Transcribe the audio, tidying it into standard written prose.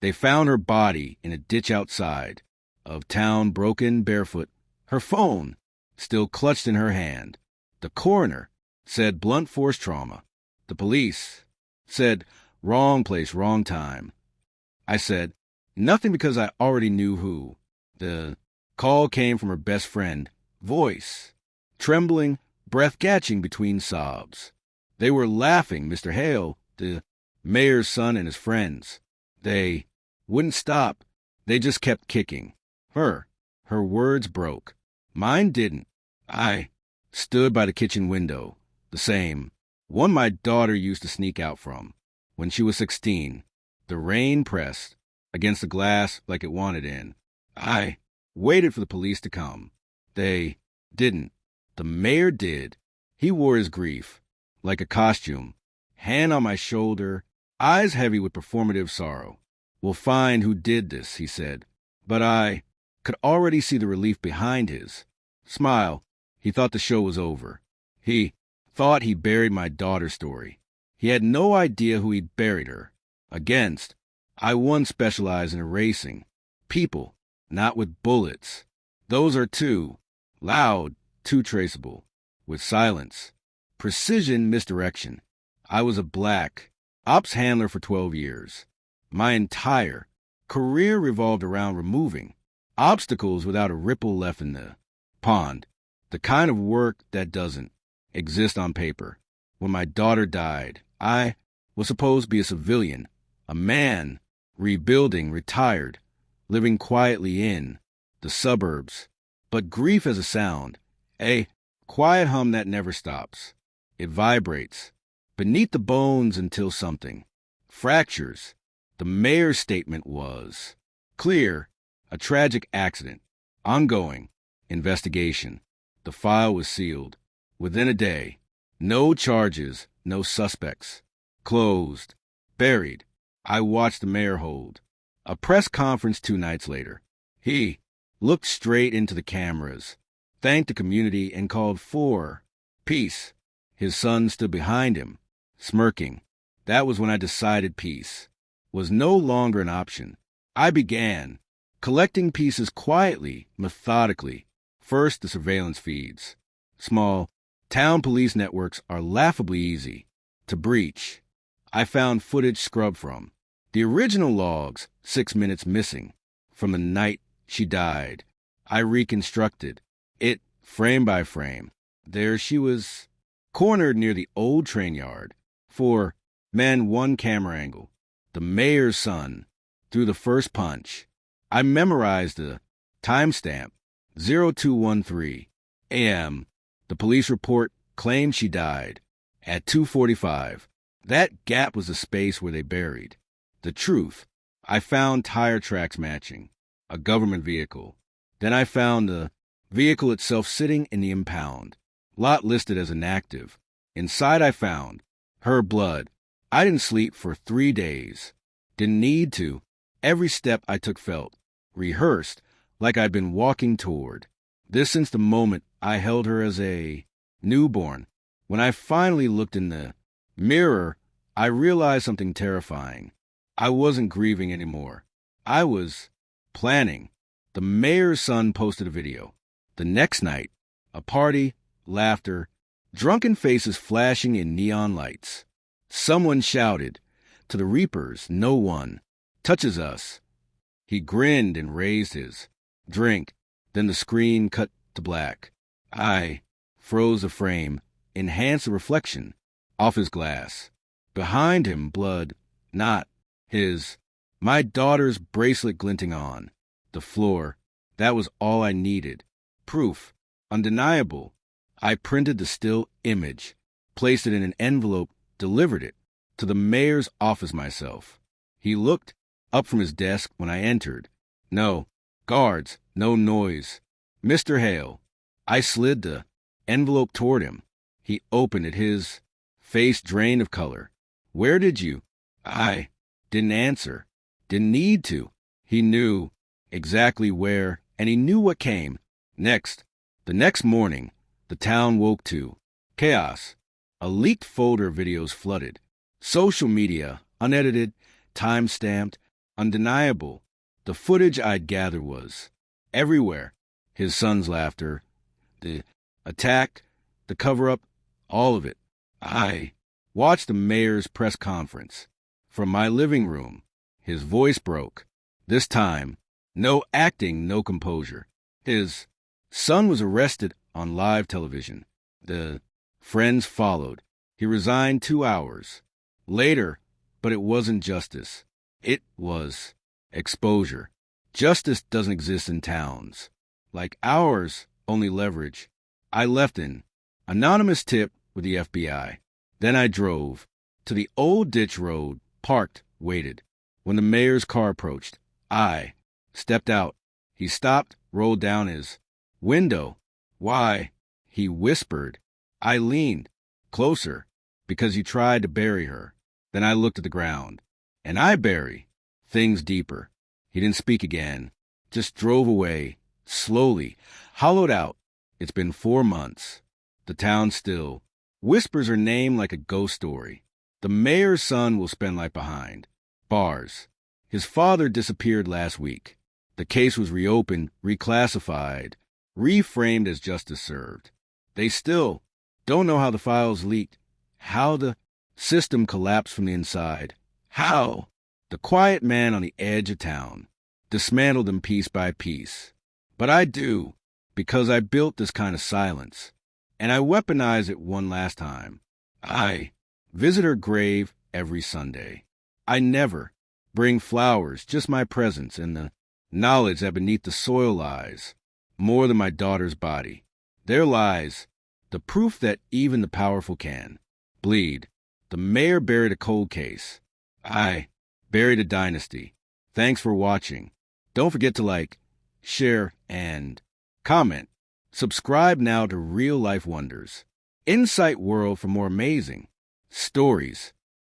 They found her body in a ditch outside of town, broken, barefoot, her phone still clutched in her hand. The coroner said blunt force trauma. The police said wrong place, wrong time. I said nothing because I already knew who. The call came from her best friend, voice trembling, breath catching between sobs. They were laughing, Mr. Hale, the mayor's son and his friends. They wouldn't stop. They just kept kicking. Her words broke. Mine didn't. I stood by the kitchen window, the same one my daughter used to sneak out from when she was 16. The rain pressed against the glass like it wanted in. I waited for the police to come. They didn't. The mayor did. He wore his grief like a costume, hand on my shoulder, eyes heavy with performative sorrow. We'll find who did this, he said. But I could already see the relief behind his smile. He thought the show was over. He thought he buried my daughter's story. He had no idea who he'd buried her against. I once specialized in erasing people, not with bullets. Those are too loud, too traceable, with silence, precision, misdirection. I was a black ops handler for 12 years. My entire career revolved around removing obstacles without a ripple left in the pond, the kind of work that doesn't exist on paper. When my daughter died, I was supposed to be a civilian, a man, rebuilding, retired, living quietly in the suburbs. But grief has a sound, a quiet hum that never stops. It vibrates beneath the bones until something fractures. The mayor's statement was clear, a tragic accident, ongoing investigation. The file was sealed. Within a day, no charges, no suspects. Closed, buried. I watched the mayor hold a press conference 2 nights later. He looked straight into the cameras, thanked the community, and called for peace. His son stood behind him, smirking. That was when I decided peace was no longer an option. I began collecting pieces quietly, methodically. First, the surveillance feeds. Small town police networks are laughably easy to breach. I found footage scrubbed from the original logs, 6 minutes missing from the night she died. I reconstructed it frame by frame. There she was, cornered near the old train yard. 4 men, 1 camera angle. The mayor's son threw the first punch. I memorized the timestamp, 0213 a.m. The police report claimed she died at 2:45. That gap was the space where they buried the truth. I found tire tracks matching a government vehicle. Then I found the vehicle itself sitting in the impound lot listed as inactive. Inside I found her blood. I didn't sleep for 3 days. Didn't need to. Every step I took felt rehearsed, like I'd been walking toward this since the moment I held her as a newborn. When I finally looked in the mirror, I realized something terrifying. I wasn't grieving anymore. I was planning. The mayor's son posted a video. The next night, a party, laughter, drunken faces flashing in neon lights. Someone shouted, "To the reapers, no one touches us." He grinned and raised his drink. Then the screen cut to black. I froze the frame, enhanced the reflection off his glass. Behind him, blood, not his. My daughter's bracelet glinting on the floor. That was all I needed. Proof, undeniable. I printed the still image, placed it in an envelope, delivered it to the mayor's office myself. He looked up from his desk when I entered. No guards, no noise. "Mr. Hale." I slid the envelope toward him. He opened it, his face drained of color. "Where did you?" I didn't answer. Didn't need to. He knew exactly where, and he knew what came next. The next morning, the town woke to chaos. A leaked folder of videos flooded social media, unedited, time-stamped. undeniable. The footage I'd gathered was everywhere. His son's laughter, the attack, the cover-up, all of it. I watched the mayor's press conference. From my living room, his voice broke. This time, no acting, no composure. His son was arrested on live television. The friends followed. He resigned 2 hours later, but it wasn't justice. It was exposure. Justice doesn't exist in towns. Like ours, only leverage. I left an anonymous tip with the FBI. Then I drove to the old ditch road, parked, waited. When the mayor's car approached, I stepped out. He stopped, rolled down his window. Why? He whispered. I leaned closer because he tried to bury her. Then I looked at the ground, and I bury things deeper. He didn't speak again, just drove away, slowly, hollowed out. It's been 4 months. The town's still. Whispers her name like a ghost story. The mayor's son will spend life behind bars. His father disappeared last week. The case was reopened, reclassified, reframed as justice served. They still don't know how the files leaked, how the system collapsed from the inside, how the quiet man on the edge of town dismantled them piece by piece. But I do, because I built this kind of silence, and I weaponize it one last time. I visit her grave every Sunday. I never bring flowers, just my presence and the knowledge that beneath the soil lies more than my daughter's body. There lies the proof that even the powerful can bleed. The mayor buried a cold case. I buried a dynasty. Thanks for watching. Don't forget to like, share, and comment. Subscribe now to Real Life Wonders. Insight World for more amazing stories